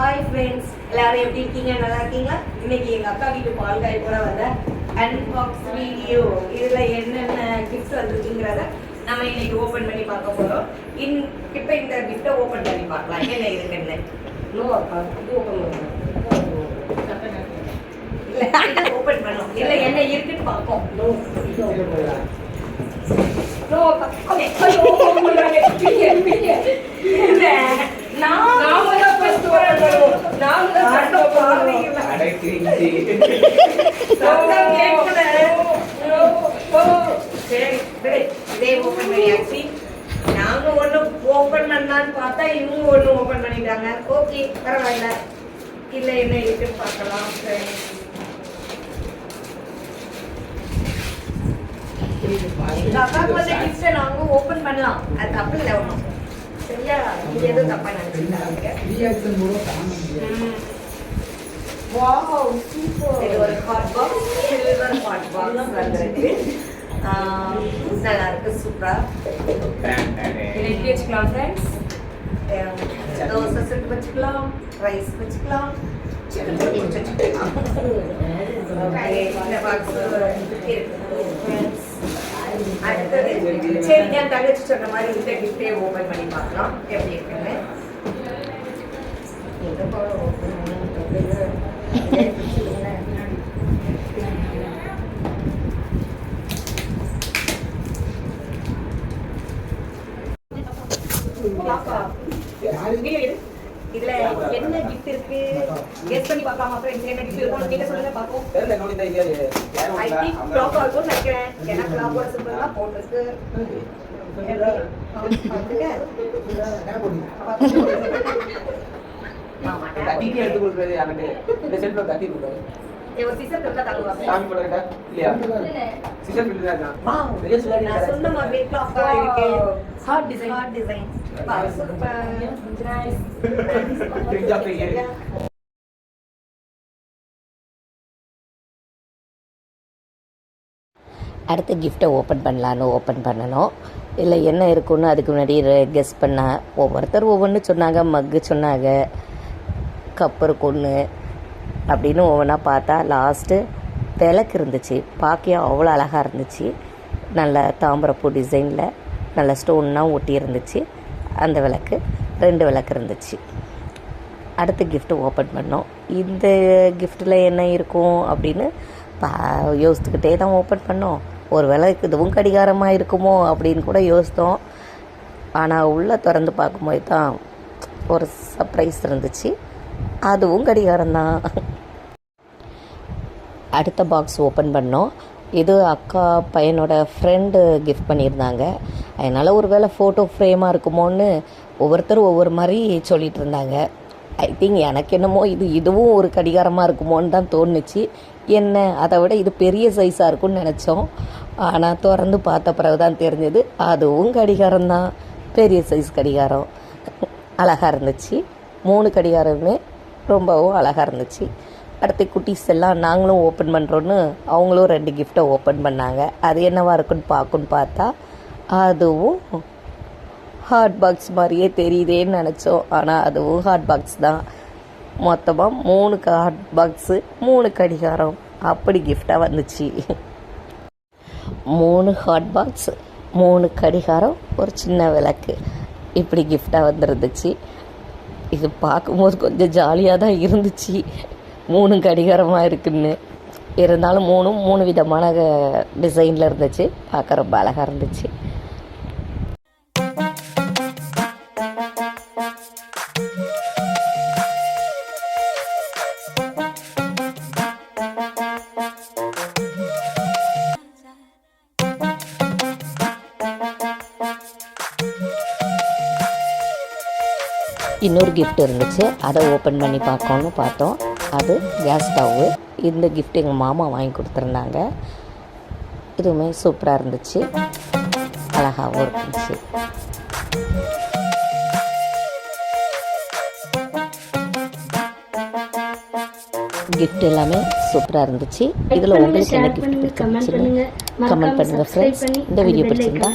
Hi friends, எல்லாரும் எப்படி இருக்கீங்க? நல்லா இருக்கீங்களா? இன்னைக்கு எங்க அக்கா வீட்டு பால் காய் கூட வந்த அன்பாக்ஸ் வீடியோ. இதுல என்னென்ன கிஃப்ட் வந்திருக்குங்கிறத நம்ம இன்னைக்கு ஓபன் பண்ணி பார்க்க போறோம். இப்ப இந்த கிஃப்ட்டை ஓபன் பண்ணி பார்க்கலாம். என்ன இருக்குன்னு இது ஓபன் பண்ணணும். இல்ல இதை ஓபன் பண்ணணும். இல்ல என்ன இருக்குன்னு பார்ப்போம். நாங்க ஒண்ணு ஓபன் பண்ணலான்னு பார்த்தா இவங்க ஒண்ணு ஓபன் பண்ணிட்டாங்க. ஓகே, பரவாயில்ல. இல்ல என்ன இருக்குன்னு பார்க்கலாம். அக்காவுக்கு வந்து கிஃப்ட் நாங்க ஓபன் பண்ணலாம், அது தப்பு இல்லை ஒன்றும். சரியா? நீங்க எதுவும் தப்பா நினைச்சிருக்காங்க. Wow, super. இது ஒரு hot box, silver hot box வந்திருக்கு. நல்லா இருக்கு, சூப்பரா. இதை எப்படி வச்சுக்கலாம் ஃப்ரெண்ட்ஸ்? தோசை செட் வச்சுக்கலாம், ரைஸ் வச்சுக்கலாம், சிக்கன் வச்சுக்கலாம். இந்த பாக்ஸ் இருக்கு ஃப்ரெண்ட்ஸ். அடுத்தது சரி, என் தங்கச்சி சொன்ன மாதிரி இந்த கிஃப்டே ஓபன் பண்ணி பார்க்கலாம் எப்படி இருக்குன்னு. இதுல என்ன கிஃப்ட் இருக்கு கெஸ் பண்ணி பார்க்கலாமா ஃப்ரெண்ட்ஸ்? என்ன கிஃப்ட் இருக்கும் நீங்க சொல்லுங்க பாப்போம். ஐ திங்க் க்ளாக் ஆல்சோ நினைக்கிறேன். ஏன்னா க்ளாக் ஒரு சிம்பிளா போட்டுருக்கு. கட்டிக்கு எடுத்து கொடுக்குறது எனக்கு இந்த செல்ஃப்ல கட்டி கொடுக்குறது. ஒரு சிசர் கட்ட தாங்குவா சாமி போடுறடா இல்லையா? சிசர் பில்டர் தான். வாவ், நான் சொன்ன மாதிரி க்ளாக் இருக்கு. Heart design. Wow, super. Nice. அடுத்த கிஃப்ட்டை ஓப்பன் பண்ணணும். இல்லை என்ன இருக்குன்னு அதுக்கு முன்னாடி கெஸ் பண்ணேன். ஒவ்வொருத்தர் ஒவ்வொன்று சொன்னாங்க. மக்கு சொன்னாங்க, கப் இருக்குன்னு அப்படின்னு ஒவ்வொன்றா பார்த்தா லாஸ்ட்டு விளக்கு இருந்துச்சு. பார்க்க அவ்வளோ அழகாக இருந்துச்சு. நல்ல தாம்பரப்பூ டிசைனில் நல்ல ஸ்டோன்லாம் ஒட்டி இருந்துச்சு. அந்த விளக்கு 2 விளக்கு இருந்துச்சு. அடுத்த கிஃப்ட்டு ஓப்பன் பண்ணோம். இந்த கிஃப்ட்டில் என்ன இருக்கும் அப்படின்னு யோசித்துக்கிட்டே தான் ஓப்பன் பண்ணோம். ஒரு விளக்கு இதுவும் கடிகாரமாக இருக்குமோ அப்படின்னு கூட யோசித்தோம். ஆனால் உள்ளே திறந்து பார்க்கும்போது தான் ஒரு சர்ப்ரைஸ் இருந்துச்சு. அதுவும் கடிகாரம்தான். அடுத்த பாக்ஸ் ஓப்பன் பண்ணோம். இது அக்கா பையனோட ஃப்ரெண்டு கிஃப்ட் பண்ணியிருந்தாங்க. அதனால் ஒரு வேளை ஃபோட்டோ ஃப்ரேமாக இருக்குமோன்னு ஒவ்வொருத்தரும் ஒவ்வொரு மாதிரி சொல்லிகிட்டு இருந்தாங்க. ஐ திங்க் எனக்கு என்னமோ இதுவும் ஒரு கடிகாரமாக இருக்குமோன்னு தான் தோணுச்சு. என்ன, அதை விட இது பெரிய சைஸாக இருக்கும்னு நினச்சோம். ஆனால் திறந்து பார்த்த பிறகு தான் தெரிஞ்சது அதுவும் கடிகாரம்தான். பெரிய சைஸ் கடிகாரம். அழகாக இருந்துச்சு. 3 கடிகாரமே ரொம்பவும் அழகாக இருந்துச்சு. அடுத்த குட்டீஸ் எல்லாம் நாங்களும் ஓப்பன் பண்ணுறோன்னு அவங்களும் 2 கிஃப்ட்டை ஓப்பன் பண்ணாங்க. அது என்னவா இருக்குன்னு பார்த்தா அதுவும் ஹாட் பாக்ஸ் மாதிரியே தெரியுதேன்னு நினச்சோம். ஆனால் அதுவும் ஹாட் பாக்ஸ் தான். மொத்தமாக 3 ஹாட் பாக்ஸு, 3 கடிகாரம் அப்படி கிஃப்டாக வந்துச்சு. 3 ஹாட் பாக்ஸ், 3 கடிகாரம், ஒரு சின்ன விளக்கு இப்படி கிஃப்டாக வந்துருந்துச்சு. இது பார்க்கும்போது கொஞ்சம் ஜாலியாக தான் இருந்துச்சு. 3 கடிகாரமாக இருக்குன்னு இருந்தாலும் 3 விதமான டிசைனில் இருந்துச்சு. பார்க்க ரொம்ப அழகாக இருந்துச்சு. இன்னொரு கிஃப்ட் இருந்துச்சு. அதை ஓப்பன் பண்ணி பார்க்கணுன்னு பார்த்தோம். அது கேஸ் ஸ்டவ்வு. இந்த கிஃப்ட் எங்கள் மாமா வாங்கி கொடுத்துருந்தாங்க. இதுவுமே சூப்பராக இருந்துச்சு, அழகாகவும் இருந்துச்சு. கிஃப்ட் எல்லாமே சூப்பராக இருந்துச்சு. இதில் உங்களுக்கு என்ன கிஃப்ட் பிடிச்சிருந்துச்சுன்னு கமெண்ட் பண்ணுங்கள் ஃப்ரெண்ட்ஸ். இந்த வீடியோ பிடிச்சிருந்தா